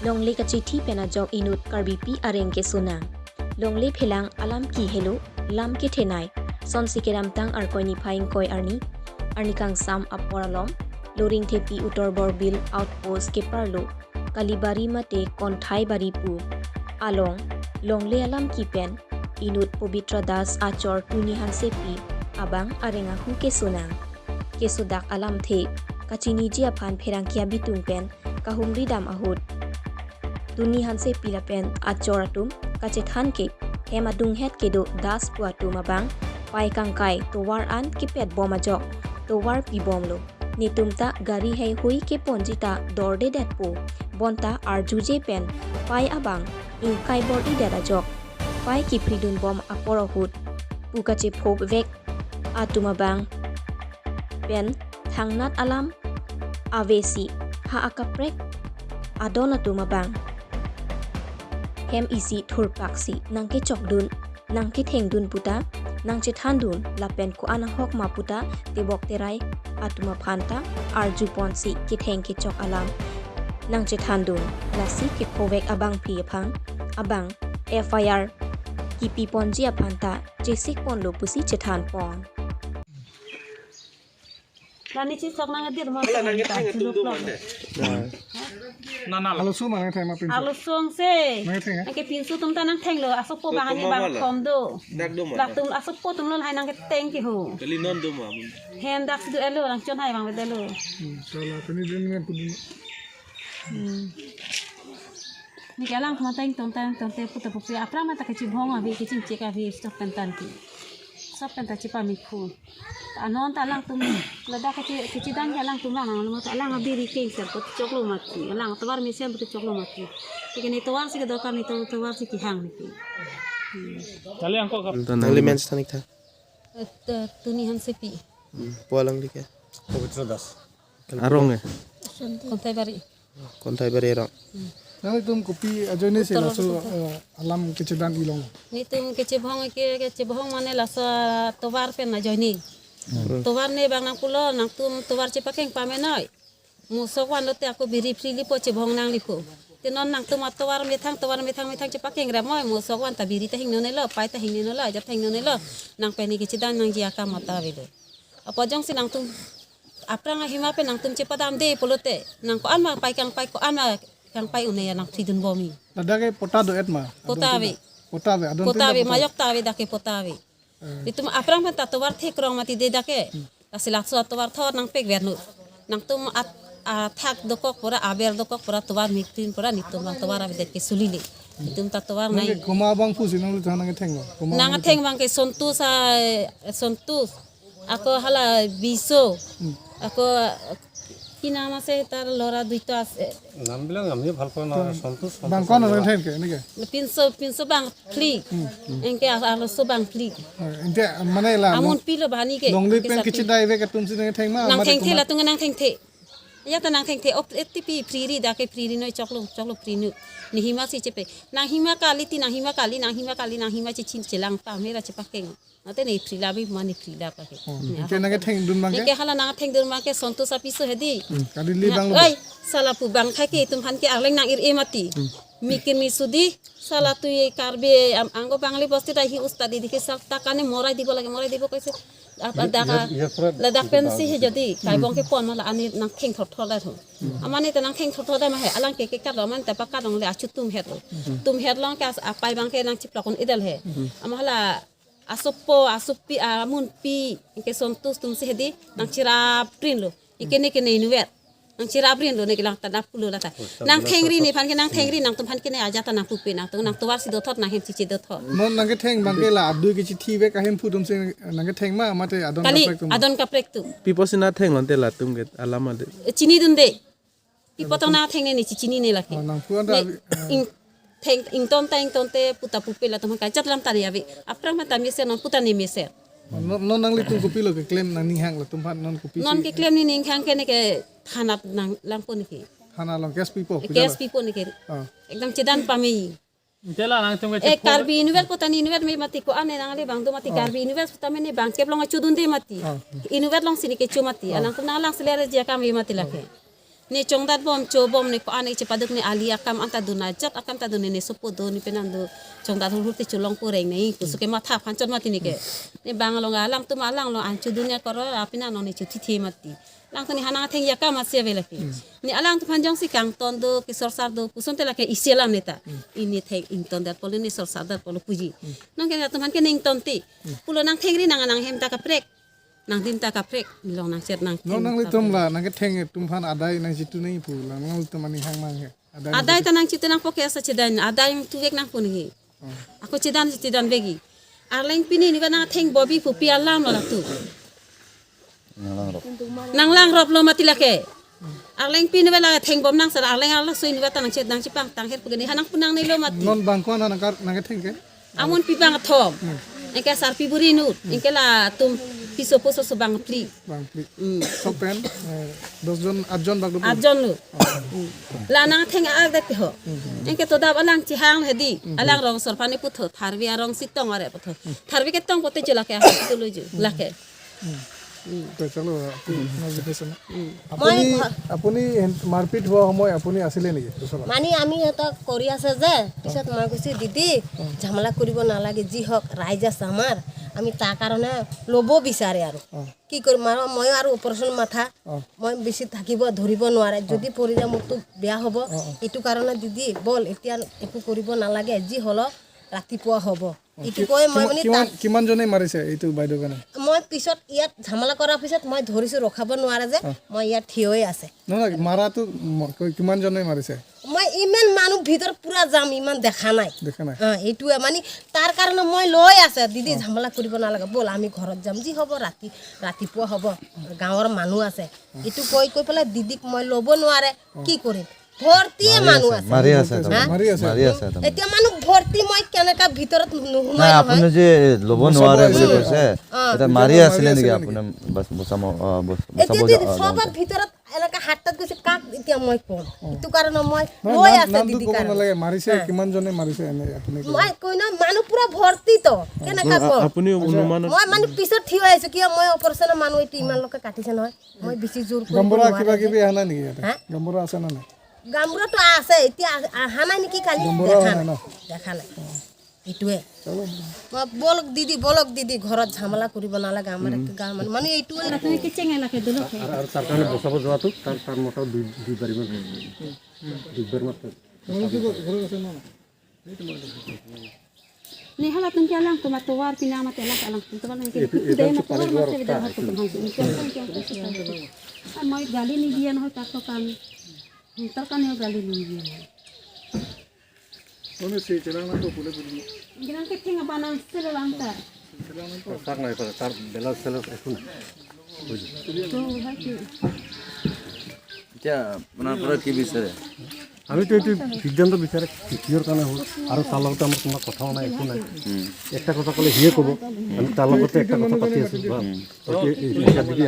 Longle kachiti pena jok inut karbipi areng ke sunang. Longle phelang alam ki helo lam ke thenai. Son sikeram tang arkoi ni phaing koi arni. Arnikang sam aporalom. Loring thepi utor borbil outpost ke parlo. Kalibari mate konthai bari pu. Along Longle alam ki pen. Inut Pobitra Das Achor Tunihan Sepi. Abang arenga hu ke sunang. Ke sudak alam the. Kachini jia phan pherang kia bitung pen. Kahumri dam ahut. Tunihan Sepi la pen Achor atum. Kachethan ke. Hema dung het ke do das puatum abang. Pai kangkai towar an ke pet bom ajok. Towar pi bom lo. Nitumta gari hai hui ke ponjita dorde det po. Bonta arjuje pen. Pai abang. Ingkai bordi det ajok. Pai ki pridun bom aporahut. Pukache phop vek. Atuma bang. Pen thangnat alam. Avesi. Ha akaprek. Adona tuma bang. Hem isi thurpaksi. Nangke chokdun. Nangke thengdun puta. Nangche thandun. Lapen ko anang hok ma puta. Tebok terai. Atuma phanta. Arju ponsi. Ki theng ki chok alam. Nangche thandun. Lasi ki phovek abang priyapang. Abang. FIR. Kipi ponji apanta jesik pon lo pusi chethan pon. Lani ci sok nang dir mo. Halo su mana thai ma pin. Alu song se. Mana thai Nang ke pinsu tum ta nang theng lo asok po bahani bang kom do. Lak tum asok po tum lo hai nang ke teng ki ho. Kalinon do ma. Hen dak du elo nang chon hai bang bedelo. Sala tani din ngan pudin. Ni kalang kuma teng tong te puta pupi apra ma ta ke ci bhong abi ke cin ceka vi stok pentan ki. Sop pentan ci pa mi khu. Anon ta lang tum lada ke ci dan jalang tum lang lo ta lang abi ri ke ser pot choklo mati. Lang tawar mi sem pot choklo mati. Ke ni tawar si ke dokan ni tawar si ki hang ni ki. Kali angko kap. Elements tanik tha. Tunihan Sepi. Poalang dike. Pobitra Das. Arong Kontai bari. kontai bererang. Nang tum kopi ajone se la so alam kecedan ilong. Ni tum ke cebong mane la sa towar pe na joni. Towar ne bang nang pulo nang tum towar ce pakeng pamenoi. Musok wan lote aku biri frili po cebong nang lipo. Tenon nang tum towar methang ce pakeng ramoy musok wan ta biri ta hing none lo pai ta hing none lo jap hing none lo nang pe ni kecedan nang jia ka mata vedo. Apa jong si nang tum aprang hima pe nang tum ce padam de polote nang ko an ma pai ko an ma kang pai une nang sidun bomi. Lada ke potado et ma. Potavi. Adon Potavi mayok tavi dake potavi. Itu aprang pa tatuwar the krong mati de dake. Asilak so tatuwar thor nang pek vernu. Nang tum thak dokok pura aber dokok pura tuwar miktin pura nitum nang tuwar abi deke sulili. Itum tatuwar nai. Koma bang pusi nang lu thana ke theng. Nang theng bang ke sontu ako hala biso. Ako kinama se tar lora duita নাম বিলাক আমি ভাল পাওঁ না সন্তোষ Bang kon nang theng ke ni ke. pinso bang pli. Engke alo so bang pli. Inte mane la. Amun pilo bani ke. Long li pen kecedai ve ke tum si nang theng ma. Nang theng the la tunga nang theng the. Ya ta nang theng the op etipi priri da ke priri noi choklo prinu. Ni hima si chepe. Nang hima kali ci chin chelang pa mera chepakeng. Ate nei prila bi mani prila pa ke. Ke nang theng dun bang Ke ke. hala nang theng dur ma ke sonto sa piso hedi. Kali li bang lu. Ai sala pu bang kha ke tum han ke arleng nang ir emati. Mikir mi sudi sala tu ye karbe anggo bangli posti ta hi ustadi dike sak takane morai dibo kaise apa daka ladak pensi he jadi kai bong ke pon mala ani nang kheng thot thola tho amani ta nang kheng thot thoda ma he alang ke ka ro man ta pakka dong le achu tum het long ka apai bang ke nang chiplakon idal he amala asupi amun pi ke sontus tum se hedi nang chirap prin lo ikene ke nei nuet nang chirap prin lo ne kilang ta pulo la ta nang thengri ni phan ke nang thengri nang tum phan ke ne aja ta nang pupi nang tuwar si do thot nang hem chi do thot Non nang ke theng bang ke la abdu ke chi thi ve ka hem pu tum se nang ke theng ma mate adon ka kali prek tum. adon ka prek tum Pipo sina theng lonte la tum get alama de. chini dun de ipotong na theng ne ni chini ne la ke Nang pu anda ing ton te puta pupi la tum ka chatlam tari abi aprang ma tamise non puta ni mese non nang li tum kopi lo ke claim nang ning hang la tum phat non kopi. non ke claim ni ning khang ke ne ke thanap nang langpon ni ke Hana long gas people. gas people ni ke ekdam cedan pami Jela nang tum e karbi univer potani univer me mati ko ane nang le bang do mati karbi univer potame ne bang keplong chudun de mati univer long sini ke chumati anang tum nang lang selera dia kam mati la ke ni chongdat bom cho bom ni ko ane che paduk ni ali akam anta duna jat akam ta duni ni sopo do ni penando chongdat hul te cholong ko reng nei ku suke matha phanchan mati ni ke ni bangalong alang tu malang lo anchu dunia koro apina no ni chuti thi mati lang tani hana theng ya kam asia vela ke ni alang tu phanjong si kang ton do kisor sar do kuson te la ke isilam neta ini theng in ton dat polo ni sor sar dat polo puji nang ke tu han ke ning ton ti pulo nang thengri nang nang hem ta ka prek nang dim ta ka prek milong nang chet nang no nang le tum la nang ke theng tum phan adai nang jitu nei pu la nang tum mani hang mang he adai tanang chitu nang poke asa chedan adai tu vek nang pun hi aku chedan vegi arleng pini ni nang theng bobi pu pi alam la tu nang lang rop lo mati la ke arleng pini wala theng bom nang sar arleng ala soi ni wa tanang chet nang chipang tang het pugani hanang punang nei lo mati non bang ko nang ke theng ke amun pi bang thom engke sar pi buri nut engke la tum piso poso so bang pli bang sopen 10 jon 8 jon bag do ajon lu la nang theng ag de ho engke to dab alang chi hang hedi alang rong sor pani putho tharbi arong sitong are putho tharbi ke tong pote chula ke tu lu ju la ke তো চলো আপুনি মাৰপিট হোৱা সময় আপুনি আছিলে নেকি মানে আমি এটা কৰি আছে যে পিছত মই কৈছো দিদি ঝামেলা কৰিব নালাগে যি হওক ৰাইজ আছে আমাৰ আমি তাৰ কাৰণে ল'ব বিচাৰে আৰু কি কৰিম আৰু মই আৰু অপাৰেশ্যন মাথা মই বেছি থাকিব ধৰিব নোৱাৰে যদি পৰি যায় মোৰতো বেয়া হ'ব এইটো কাৰণে দিদি বল এতিয়া একো কৰিব নালাগে যি হলো ৰাতিপুৱা হ'ব ইটো কৈ মই মানে কিমান জনে মাৰিছে এইটো বাইদেউ কাৰণে মই পিছত ইয়াত ঝামেলা কৰাৰ পিছত মই ধৰিছো ৰখাব নোৱাৰে যে মই ইয়াত থিয় হৈ আছে নহয় মাৰাটো কিমান জনে মাৰিছে মই ইমান মানুহ ভিতৰ পুৰা যাম ইমান দেখা নাই এইটোৱে মানে তাৰ কাৰণে মই লৈ আছে দিদি ঝামেলা কৰিব নালাগে বল আমি ঘৰত যাম যি হ'ব ৰাতিপুৱা হ'ব গাঁৱৰ মানুহ আছে এইটো কৈ পেলাই দিদিক মই ল'ব নোৱাৰে কি কৰিম ভৰ্তি মানুহ আছে মাৰি আছে এতিয়া মানুহ ভৰ্তি মই কেনেকা ভিতৰত নুহুমাই আপুনি যে ল'ব নোৱাৰে বুলি কৈছে এটা মাৰি আছিলে নেকি আপুনি বচাব সবৰ ভিতৰত এনেকা হাতত গৈছে কাক এতিয়া মই কম এইটো কাৰণে মই লৈ আছে দিদি কাৰণে মাৰিছে কিমান জনে মাৰিছে এনে আপুনি মই কৈ না মানুহ পুৰা ভৰ্তি তো কেনেকা কম আপুনি অনুমান মই মানে পিছত থিয় আহিছো কিয় মই অপাৰেশ্যনৰ মানুহ এইটো ইমান লোকে কাটিছে নহয় মই বেছি জোৰ কৰি গম্বৰা কিবা কিবি আনা নেকি গম্বৰা আছে না নাই গামবোৰটো আছে এতিয়া আহা নাই নেকি কালি দেখা নাই এইটোৱে বলক দিদি ঘৰত ঝামেলা কৰিব নালাগে আমাৰ গাঁৱৰ মানুহ মানে এইটোৱে তুমি কি চেঙে লাকে দিলো আৰু তাৰ কাৰণে বচাব যোৱাটো তাৰ মতে দুই বাৰ মাত্ৰ ni hala tung kia lang tuma towar pina mate lang alang tuma lang ke dai ma towar mate beda hat tum hang moi gali ni dian ho tak to kan tar kan yo gali ni dianone se chelana to pule pule ginan ke tinga banan sel lang ta তাক নাই কৰে তাৰ বেলেগ চেলেগ একো নাই to ha ki এতিয়া আপোনাৰ পৰা কি বিচাৰে আমিতো এইটো সিদ্ধান্ত বিচাৰে কিহৰ কাৰণে হ'ল আৰু তাৰ লগতে আমাৰ কোনো কথাও নাই একো নাই একটা কথা ক'লে সিয়ে ক'ব আমি তাৰ লগতে একটা কথা পাতি আছোঁ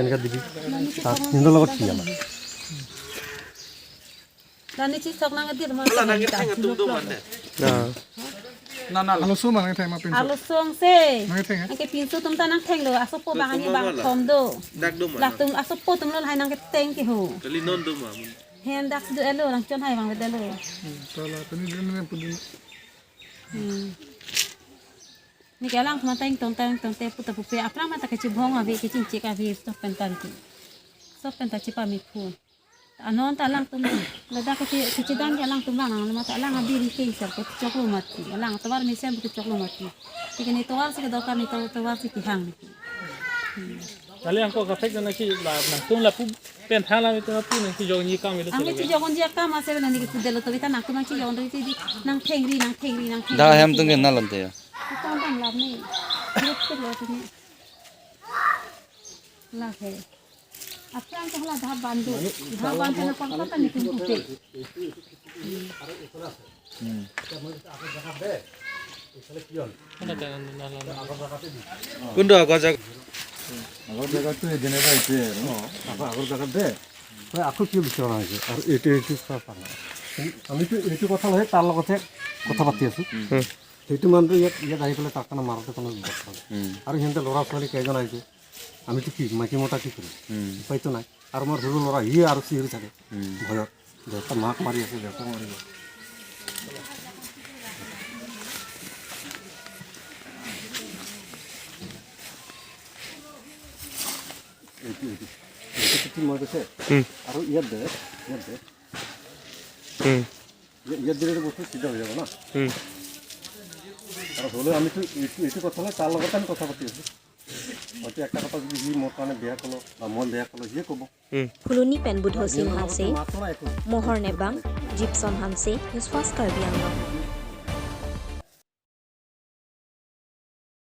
এনেকা দিবি তাৰ নিজৰ লগত কি আমাৰ dani chi sok nang dir ma আলোচো মানে ঠাই মা পিন alu song se মানে ঠাই ang ke pinso tum tanang theng lo aso po bang ni bang thom do dak tum aso po tum lo hai nang ke teng ki ho Kali non do ma. hen dak du elo lang chon hai bang de lo tala tani dene pudin ni ke lang teng te puta pupe apra ma ta ke chi bhong abi ke chin che ka vi stop pentan ti stop pentan chi pa mi phu anon ta lang tum lada ke chi dan ke lang tum bang ma ta lang abi ri ke sar ko choklo mati lang tawar mi sem ke choklo mati ke ni tawar se ke dokar ni tawar se ki hang Kali angko katek na ki la na tum la pu pen thala mi to pu ni ki jog ni kam mi ami ti jogon dia kam ase na ni ke delo to vita nak tum chi jogon ri ti nang thengri da hem tung na lante ya Kung bang lab ni, group ke lo ni, lah he. Apa yang kau lah dah bandu na pangkat ni pun putih. কোনটো আগৰ জায়গা আগৰ জেগাটো যেনে পাইছে আগৰ জেগাত দে তই আকৌ কি বিচৰা হৈছে আৰু এইটো আমিতো এইটো কথা নহয় তাৰ লগতে কথা পাতি আছোঁ সেইটো মানুহটো ইয়াত আহি পেলাই তাৰ কাৰণে মাৰোঁতে কোনো ব্যৱস্থা নাই আৰু সিহঁতে ল'ৰা ছোৱালী কেইজন আহিছে আমিতো কি মাইকী মতা কি কৰিম উপায়তো নাই আৰু মোৰ সৰু ল'ৰা সিয়ে আৰু চিঞৰি থাকে ভয়ত দেউতা মাক মাৰি আছে দেউতাক মাৰিব এইটো মই কৈছে আৰু ইয়াত দে ইয়াত দিলে বস্তু চিধা হৈ যাব না আৰু হ'লেও আমিতো এইটো কথা নাই তাৰ লগত আমি কথা পাতি আছোঁ হয়তো একটা কথা যদি সি মোৰ কাৰণে বেয়া ক'লো বা মই বেয়া ক'লো সিয়ে ক'ব ফুলনি পেনবুধ হচিম হানছে মাত্ৰ একো মোহৰ নেবাং জিপচন হানছে নিউজ ফাৰ্ষ্ট কাৰ্বি আংলং